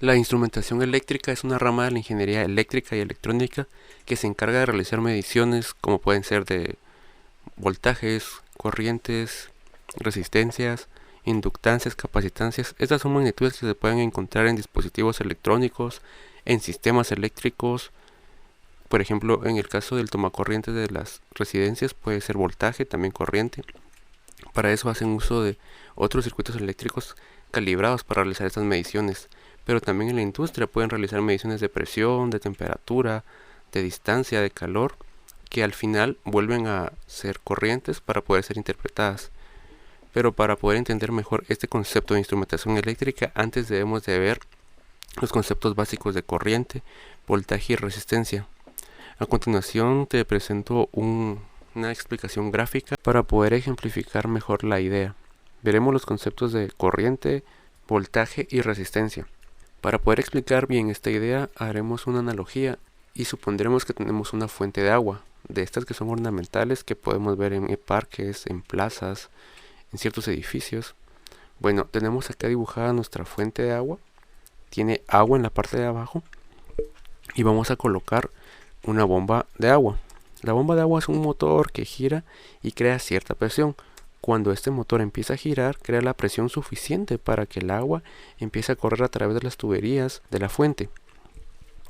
La instrumentación eléctrica es una rama de la ingeniería eléctrica y electrónica que se encarga de realizar mediciones como pueden ser de voltajes, corrientes, resistencias, inductancias, capacitancias. Estas son magnitudes que se pueden encontrar en dispositivos electrónicos, en sistemas eléctricos. Por ejemplo, en el caso del tomacorriente de las residencias puede ser voltaje, también corriente. Para eso hacen uso de otros circuitos eléctricos calibrados para realizar estas mediciones. Pero también en la industria pueden realizar mediciones de presión, de temperatura, de distancia, de calor, que al final vuelven a ser corrientes para poder ser interpretadas. Pero para poder entender mejor este concepto de instrumentación eléctrica, antes debemos de ver los conceptos básicos de corriente, voltaje y resistencia. A continuación te presento una explicación gráfica para poder ejemplificar mejor la idea. Veremos los conceptos de corriente, voltaje y resistencia. Para poder explicar bien esta idea, haremos una analogía y supondremos que tenemos una fuente de agua, de estas que son ornamentales que podemos ver en parques, en plazas, en ciertos edificios. Bueno, tenemos acá dibujada nuestra fuente de agua, tiene agua en la parte de abajo y vamos a colocar una bomba de agua. La bomba de agua es un motor que gira y crea cierta presión. Cuando este motor empieza a girar, crea la presión suficiente para que el agua empiece a correr a través de las tuberías de la fuente.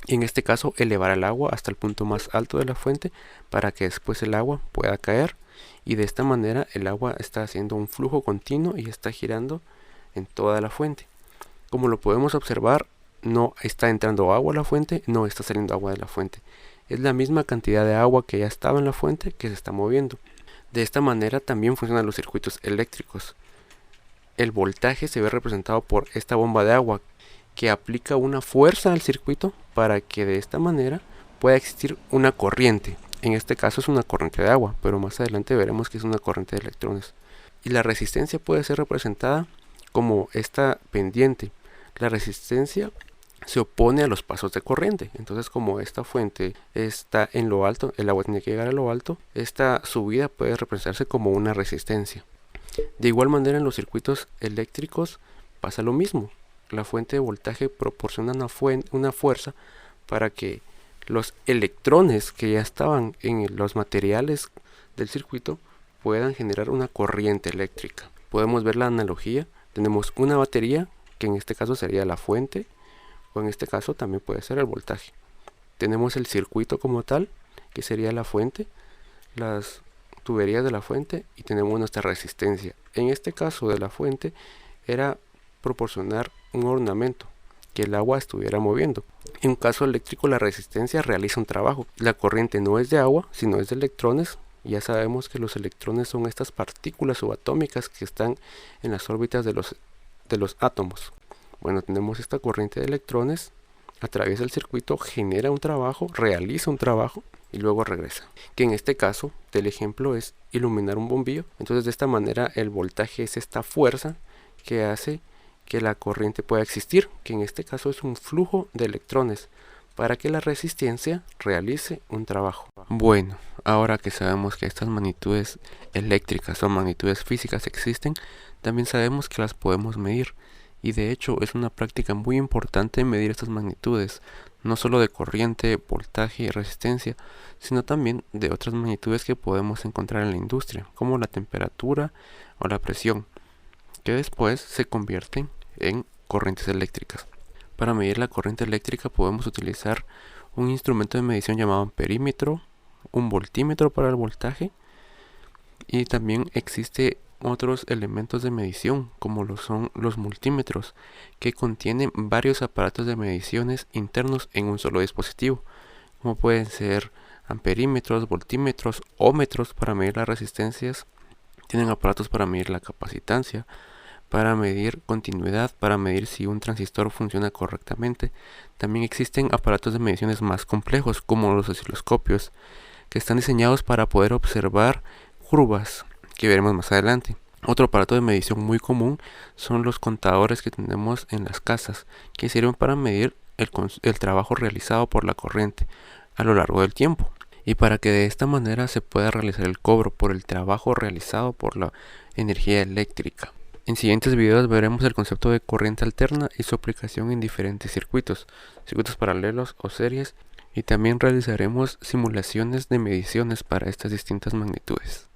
Y en este caso, elevar el agua hasta el punto más alto de la fuente para que después el agua pueda caer. Y de esta manera el agua está haciendo un flujo continuo y está girando en toda la fuente. Como lo podemos observar, no está entrando agua a la fuente, no está saliendo agua de la fuente. Es la misma cantidad de agua que ya estaba en la fuente que se está moviendo. De esta manera también funcionan los circuitos eléctricos. El voltaje se ve representado por esta bomba de agua que aplica una fuerza al circuito para que de esta manera pueda existir una corriente. En este caso es una corriente de agua, pero más adelante veremos que es una corriente de electrones. Y la resistencia puede ser representada como esta pendiente. La resistencia se opone a los pasos de corriente. Entonces, como esta fuente está en lo alto, el agua tiene que llegar a lo alto, esta subida puede representarse como una resistencia. De igual manera, en los circuitos eléctricos pasa lo mismo. La fuente de voltaje proporciona una fuerza para que los electrones que ya estaban en los materiales del circuito puedan generar una corriente eléctrica. Podemos ver la analogía. Tenemos una batería, que en este caso sería la fuente, o en este caso también puede ser el voltaje. Tenemos el circuito como tal, que sería la fuente, las tuberías de la fuente, y tenemos nuestra resistencia. En este caso de la fuente era proporcionar un ornamento, que el agua estuviera moviendo. En un caso eléctrico, la resistencia realiza un trabajo. La corriente no es de agua, sino es de electrones. Ya sabemos que los electrones son estas partículas subatómicas que están en las órbitas de los átomos. Bueno, tenemos esta corriente de electrones, atraviesa el circuito, genera un trabajo, realiza un trabajo y luego regresa. Que en este caso del ejemplo es iluminar un bombillo. Entonces de esta manera el voltaje es esta fuerza que hace que la corriente pueda existir, que en este caso es un flujo de electrones, para que la resistencia realice un trabajo. Bueno, ahora que sabemos que estas magnitudes eléctricas o magnitudes físicas existen, también sabemos que las podemos medir. Y de hecho es una práctica muy importante medir estas magnitudes, no solo de corriente, voltaje y resistencia, sino también de otras magnitudes que podemos encontrar en la industria, como la temperatura o la presión, que después se convierten en corrientes eléctricas. Para medir la corriente eléctrica podemos utilizar un instrumento de medición llamado amperímetro, un voltímetro para el voltaje, y también existe otros elementos de medición como lo son los multímetros, que contienen varios aparatos de mediciones internos en un solo dispositivo, como pueden ser amperímetros, voltímetros, ómetros para medir las resistencias. Tienen aparatos para medir la capacitancia, para medir continuidad, para medir si un transistor funciona correctamente. También existen aparatos de mediciones más complejos como los osciloscopios, que están diseñados para poder observar curvas, que veremos más adelante. Otro aparato de medición muy común son los contadores que tenemos en las casas, que sirven para medir el trabajo realizado por la corriente a lo largo del tiempo, y para que de esta manera se pueda realizar el cobro por el trabajo realizado por la energía eléctrica. En siguientes videos veremos el concepto de corriente alterna y su aplicación en diferentes circuitos paralelos o series, y también realizaremos simulaciones de mediciones para estas distintas magnitudes.